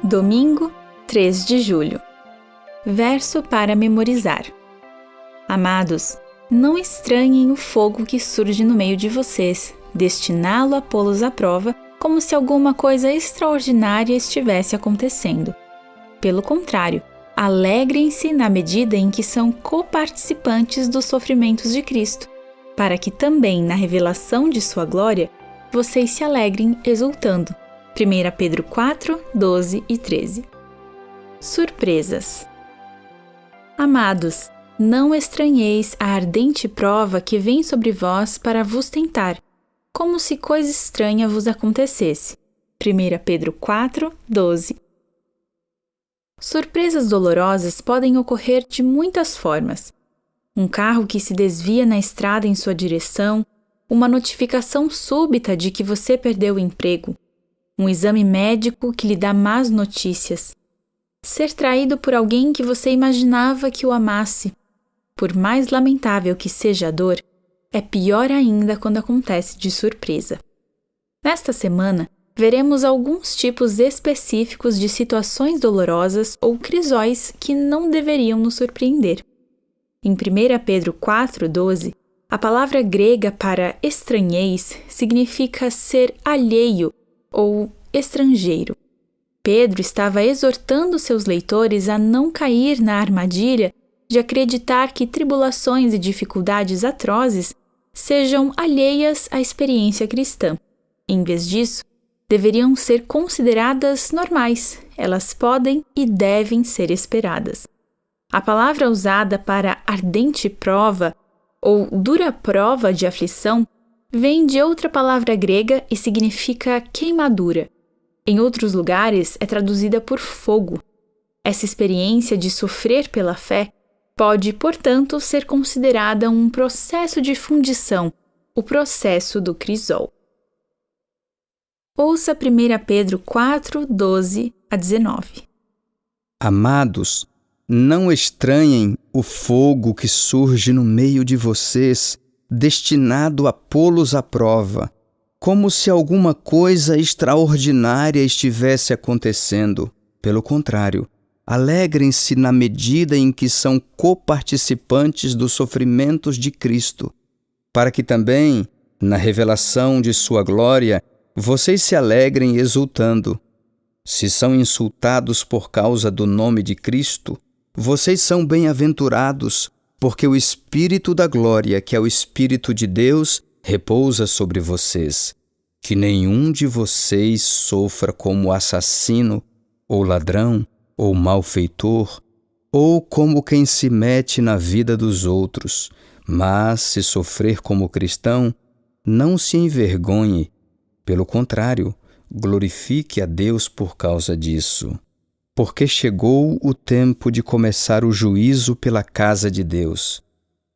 Domingo, 3 de julho. Verso para memorizar. Amados, não estranhem o fogo que surge no meio de vocês, destiná-lo a pô-los à prova, como se alguma coisa extraordinária estivesse acontecendo. Pelo contrário, alegrem-se na medida em que são coparticipantes dos sofrimentos de Cristo, para que também na revelação de sua glória vocês se alegrem exultando. 1 Pedro 4, 12 e 13. Surpresas. Amados, não estranheis a ardente prova que vem sobre vós para vos tentar, como se coisa estranha vos acontecesse. 1 Pedro 4, 12. Surpresas dolorosas podem ocorrer de muitas formas. Um carro que se desvia na estrada em sua direção, uma notificação súbita de que você perdeu o emprego, um exame médico que lhe dá más notícias, ser traído por alguém que você imaginava que o amasse. Por mais lamentável que seja a dor, é pior ainda quando acontece de surpresa. Nesta semana, veremos alguns tipos específicos de situações dolorosas ou crisóis que não deveriam nos surpreender. Em 1 Pedro 4, 12, a palavra grega para estranheis significa ser alheio ou estrangeiro. Pedro estava exortando seus leitores a não cair na armadilha de acreditar que tribulações e dificuldades atrozes sejam alheias à experiência cristã. Em vez disso, deveriam ser consideradas normais, elas podem e devem ser esperadas. A palavra usada para ardente prova ou dura prova de aflição vem de outra palavra grega e significa queimadura. Em outros lugares é traduzida por fogo. Essa experiência de sofrer pela fé pode, portanto, ser considerada um processo de fundição, o processo do crisol. Ouça 1 Pedro 4, 12 a 19. Amados, não estranhem o fogo que surge no meio de vocês, destinado a pô-los à prova, como se alguma coisa extraordinária estivesse acontecendo. Pelo contrário, alegrem-se na medida em que são coparticipantes dos sofrimentos de Cristo, para que também, na revelação de sua glória, vocês se alegrem exultando. Se são insultados por causa do nome de Cristo, vocês são bem-aventurados, porque o Espírito da glória, que é o Espírito de Deus, repousa sobre vocês. Que nenhum de vocês sofra como assassino, ou ladrão, ou malfeitor, ou como quem se mete na vida dos outros. Mas, se sofrer como cristão, não se envergonhe. Pelo contrário, glorifique a Deus por causa disso. Porque chegou o tempo de começar o juízo pela casa de Deus.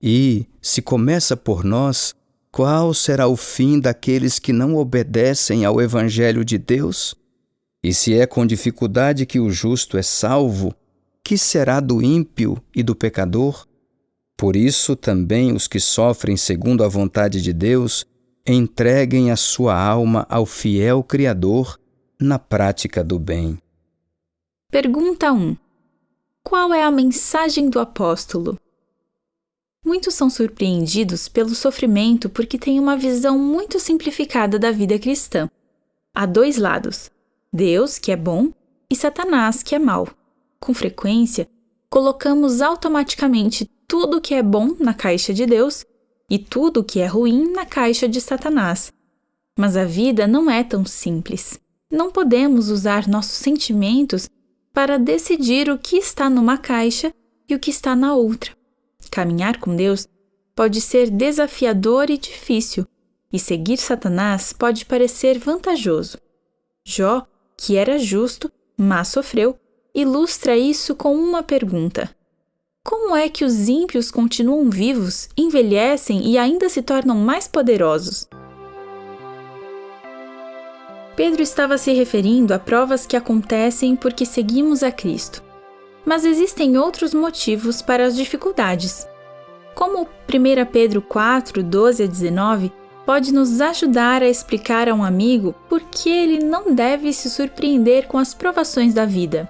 E, se começa por nós, qual será o fim daqueles que não obedecem ao Evangelho de Deus? E se é com dificuldade que o justo é salvo, que será do ímpio e do pecador? Por isso também os que sofrem segundo a vontade de Deus entreguem a sua alma ao fiel Criador na prática do bem. Pergunta 1. Qual é a mensagem do apóstolo? Muitos são surpreendidos pelo sofrimento porque têm uma visão muito simplificada da vida cristã. Há dois lados, Deus, que é bom, e Satanás, que é mau. Com frequência, colocamos automaticamente tudo que é bom na caixa de Deus e tudo que é ruim na caixa de Satanás. Mas a vida não é tão simples. Não podemos usar nossos sentimentos para decidir o que está numa caixa e o que está na outra. Caminhar com Deus pode ser desafiador e difícil, e seguir Satanás pode parecer vantajoso. Jó, que era justo, mas sofreu, ilustra isso com uma pergunta: como é que os ímpios continuam vivos, envelhecem e ainda se tornam mais poderosos? Pedro estava se referindo a provas que acontecem porque seguimos a Cristo. Mas existem outros motivos para as dificuldades. Como 1 Pedro 4, 12 a 19, pode nos ajudar a explicar a um amigo por que ele não deve se surpreender com as provações da vida.